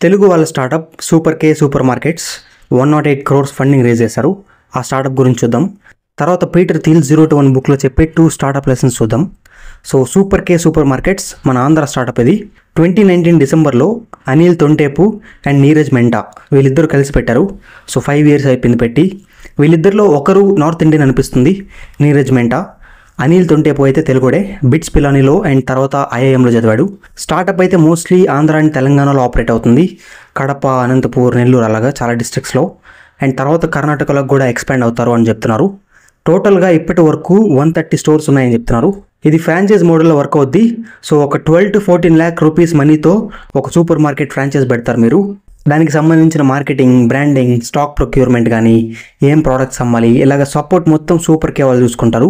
తెలుగు వాళ్ళ startup super K supermarkets 108 crores funding raise చేశారు. ఆ స్టార్టప్ గురించి చూద్దాం. తర్వాత పీటర్ థీల్ 0 to 1 బుక్లో చెప్పే 2 స్టార్టప్ లెసన్స్ చూద్దాం. So super K super markets మన ఆంధ్ర స్టార్టప్ ఇది. 2019 డిసెంబర్లో అనిల్ తొంటేపు అండ్ నీరజ్ మెంటా వీళ్ళిద్దరూ కలిసి పెట్టారు. సో 5 years అయిపోయింది పెట్టి. వీళ్ళిద్దరిలో ఒకరు నార్త్ ఇండియన్ అనిపిస్తుంది, నీరజ్ మెంటా. అనిల్ తొంటేపు అయితే తెలుగుడే, బిట్స్ పిలానీలో అండ్ తర్వాత ఐఐఎంలో చదివాడు. స్టార్టప్ అయితే మోస్ట్లీ ఆంధ్ర అండ్ తెలంగాణలో ఆపరేట్ అవుతుంది, కడప, అనంతపూర్, నెల్లూరు అలాగా చాలా డిస్ట్రిక్ట్స్లో. అండ్ తర్వాత కర్ణాటకలో కూడా ఎక్స్పాండ్ అవుతారు అని చెప్తున్నారు. టోటల్గా ఇప్పటి వరకు 130 stores ఉన్నాయని చెప్తున్నారు. ఇది ఫ్రాంచైజ్ మోడల్లో వర్క్ అవుద్ది. సో ఒక 12 to 14 lakh rupees మనీతో ఒక సూపర్ మార్కెట్ ఫ్రాంచైజ్ పెడతారు మీరు. దానికి సంబంధించిన మార్కెటింగ్, బ్రాండింగ్, స్టాక్ ప్రొక్యూర్మెంట్ కానీ, ఏం ప్రోడక్ట్స్ అమ్మాలి, ఇలాగ సపోర్ట్ మొత్తం సూపర్ కే వాళ్ళు చూసుకుంటారు.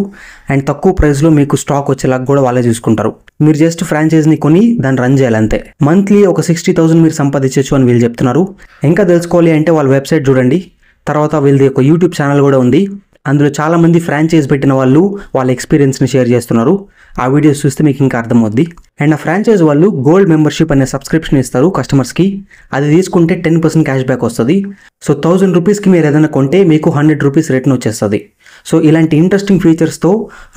అండ్ తక్కువ ప్రైస్లో మీకు స్టాక్ వచ్చేలాగా కూడా వాళ్ళే చూసుకుంటారు. మీరు జస్ట్ ఫ్రాంచైజ్ని కొని దాన్ని రన్ చేయాలంతే. మంత్లీ ఒక 60,000 మీరు సంపాదించవచ్చు అని వీళ్ళు చెప్తున్నారు. ఇంకా తెలుసుకోవాలి అంటే వాళ్ళ వెబ్సైట్ చూడండి. తర్వాత వీళ్ళది ఒక యూట్యూబ్ ఛానల్ కూడా ఉంది. అందులో చాలామంది ఫ్రాంచైజ్ పెట్టిన వాళ్ళు వాళ్ళ ఎక్స్పీరియన్స్ని షేర్ చేస్తున్నారు. ఆ వీడియోస్ చూస్తే మీకు ఇంకా అర్థమవుద్ది. అండ్ ఆ ఫ్రాంచైజ్ వాళ్ళు గోల్డ్ మెంబర్షిప్ అనే సబ్స్క్రిప్షన్ ఇస్తారు కస్టమర్స్కి. అది తీసుకుంటే 10% క్యాష్ బ్యాక్ వస్తుంది. సో 1000 రూపీస్కి మీరు ఏదైనా కొంటే మీకు 100 రూపీస్ రిటర్న్ వచ్చేస్తుంది. సో ఇలాంటి ఇంట్రెస్టింగ్ ఫీచర్స్తో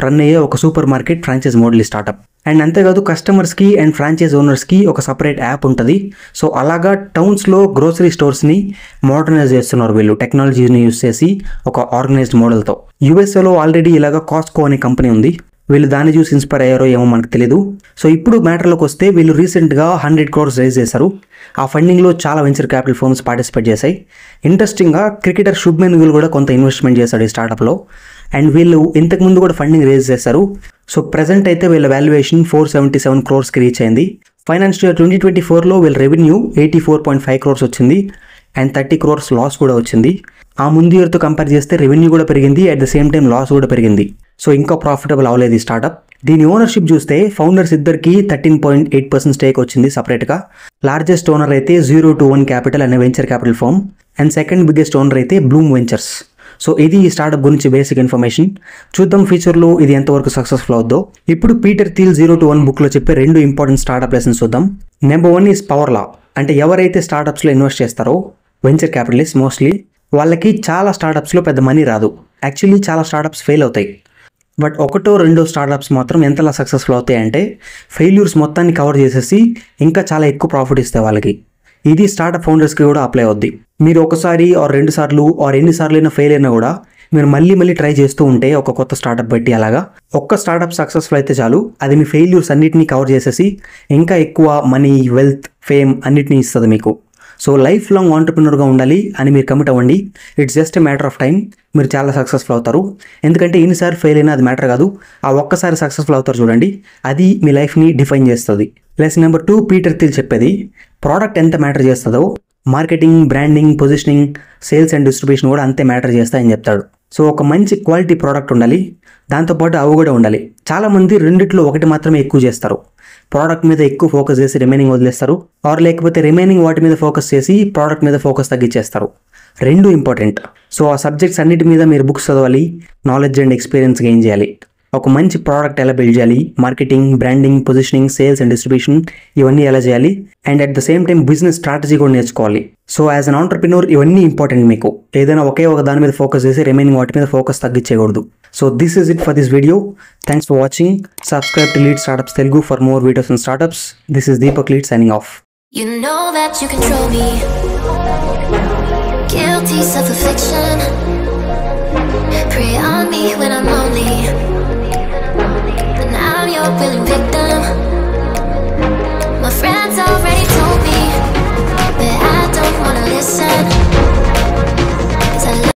రన్ అయ్యే ఒక సూపర్ మార్కెట్ ఫ్రాంచైజ్ మోడల్ ఈ స్టార్టప్. అండ్ అంతేకాదు కస్టమర్స్కి అండ్ ఫ్రాంచైజ్ ఓనర్స్కి ఒక సపరేట్ యాప్ ఉంటుంది. సో అలాగా టౌన్స్లో గ్రోసరీ స్టోర్స్ని మోడర్నైజ్ చేస్తున్నారు వీళ్ళు, టెక్నాలజీని యూస్ చేసి ఒక ఆర్గనైజ్డ్ మోడల్తో. యూఎస్ఏలో ఆల్రెడీ ఇలాగా కాస్ట్కో అనే కంపెనీ ఉంది. వీళ్ళు దాన్ని చూసి ఇన్స్పైర్ అయ్యారో ఏమో మనకు తెలియదు. సో ఇప్పుడు మ్యాటర్లోకి వస్తే వీళ్ళు రీసెంట్గా 100 crores రైజ్ చేశారు. ఆ ఫండింగ్లో చాలా వెంచర్ క్యాపిటల్ ఫర్మ్స్ పార్టిసిపేట్ చేశాయి. ఇంట్రెస్టింగ్గా క్రికెటర్ శుభ్మన్ గిల్ కూడా కొంత ఇన్వెస్ట్మెంట్ చేశాడు ఈ స్టార్టప్లో. అండ్ వీళ్ళు ఇంతకుముందు కూడా ఫండింగ్ రేజ్ చేశారు. సో ప్రెజెంట్ అయితే వీళ్ళ వాల్యుయేషన్ 477 crores రీచ్ అయింది. ఫైనాన్షియల్ ఇయర్ 2024లో వీళ్ళ రెవెన్యూ 84.5 crores వచ్చింది అండ్ 30 crores లాస్ కూడా వచ్చింది. ఆ ముందు ఇయర్తో కంపేర్ చేస్తే రెవెన్యూ కూడా పెరిగింది, at the same time loss కూడా పెరిగింది. సో ఇంకా ప్రాఫిటబుల్ అవ్వలేదు ఈ స్టార్టప్. దీని ఓనర్షిప్ చూస్తే ఫౌండర్స్ ఇద్దరికి 13.8% స్టేక్ వచ్చింది సపరేట్గా. లార్జెస్ట్ ఓనర్ అయితే 0 to 1 క్యాపిటల్ అనే venture capital firm and second biggest owner అయితే బ్లూమ్ వెంచర్స్. సో ఇది ఈ స్టార్టప్ గురించి బేసిక్ ఇన్ఫర్మేషన్. చూద్దాం ఫ్యూచర్లో ఇది ఎంతవరకు సక్సెస్ఫుల్ అవుద్దో. ఇప్పుడు పీటర్ థీల్ 0 to 1 బుక్లో చెప్పే 2 ఇంపార్టెంట్ స్టార్టప్ లెసన్స్ చూద్దాం. Number 1 is power law. అంటే ఎవరైతే స్టార్టప్స్లో ఇన్వెస్ట్ చేస్తారో వెంచర్ క్యాపిటలిస్ట్ మోస్ట్లీ వాళ్ళకి చాలా స్టార్టప్స్లో పెద్ద మనీ రాదు. యాక్చువల్లీ చాలా స్టార్టప్స్ ఫెయిల్ అవుతాయి. బట్ 1-2 స్టార్టప్స్ మాత్రం ఎంతలా సక్సెస్ఫుల్ అవుతాయి అంటే ఫెయిల్యూర్స్ మొత్తాన్ని కవర్ చేసేసి ఇంకా చాలా ఎక్కువ ప్రాఫిట్ ఇస్తాయి వాళ్ళకి. ఇది స్టార్టప్ ఫౌండర్స్కి కూడా అప్లై అవుద్ది. మీరు ఒకసారి ఆర్ 2 సార్లు ఆర్ ఎన్నిసార్లు అయినా ఫెయిల్ అయినా కూడా మీరు మళ్ళీ ట్రై చేస్తూ ఉంటే ఒక కొత్త స్టార్టప్ పెట్టి అలాగా ఒక్క స్టార్టప్ సక్సెస్ఫుల్ అయితే చాలు, అది మీ ఫెయిల్యూర్స్ అన్నిటినీ కవర్ చేసేసి ఇంకా ఎక్కువ మనీ, వెల్త్, ఫేమ్ అన్నిటినీ ఇస్తుంది మీకు. సో లైఫ్ లాంగ్ ఆంటర్ప్రినర్గా ఉండాలి అని మీరు కమిట్ అవ్వండి. It's just a matter of time. మీరు చాలా సక్సెస్ఫుల్ అవుతారు. ఎందుకంటే ఎన్నిసార్లు ఫెయిల్ అయినా అది మ్యాటర్ కాదు, ఆ ఒక్కసారి సక్సెస్ఫుల్ అవుతారు చూడండి, అది మీ లైఫ్ని డిఫైన్ చేస్తుంది. లెసన్ నెంబర్ 2 పీటర్ థీల్ చెప్పేది ప్రోడక్ట్ ఎంత మ్యాటర్ చేస్తుందో marketing, branding, positioning, sales and distribution కూడా అంతే మ్యాటర్ చేస్తాయని చెప్తాడు. సో ఒక మంచి క్వాలిటీ ప్రోడక్ట్ ఉండాలి, దాంతోపాటు అవి కూడా ఉండాలి. చాలామంది రెండిట్లో ఒకటి మాత్రమే ఎక్కువ చేస్తారు. ప్రోడక్ట్ మీద ఎక్కువ ఫోకస్ చేసి రిమైనింగ్ వదిలేస్తారు, ఆర్ లేకపోతే రిమైనింగ్ వాటి మీద ఫోకస్ చేసి ప్రోడక్ట్ మీద ఫోకస్ తగ్గించేస్తారు. 2 ఇంపార్టెంట్. సో ఆ సబ్జెక్ట్స్ అన్నిటి మీద మీరు బుక్స్ చదవాలి, నాలెడ్జ్ అండ్ ఎక్స్పీరియన్స్ గెయిన్ చేయాలి. ఒక మంచి ప్రోడక్ట్ ఎలా బిల్డ్ చేయాలి, marketing, branding, positioning, sales and distribution ఇవన్నీ ఎలా చేయాలి, and at the same time business strategy కూడా నేర్చుకోవాలి. సో యాజ్ అన్ ఆంటర్ప్రినర్ ఇవన్నీ ఇంపార్టెంట్ మీకు. ఏదైనా ఒకే ఒక దాని మీద ఫోకస్ చేసి రిమైనింగ్ వాటి మీద focus తగ్గించేయకూడదు. So this is it for this video. Thanks for watching. Subscribe to Lead Startups Telugu for more videos on startups. This is Deepak Lead signing off. You know that you control me. Guilty self-affliction. Prey on me when I'm lonely. And I'm your willing victim.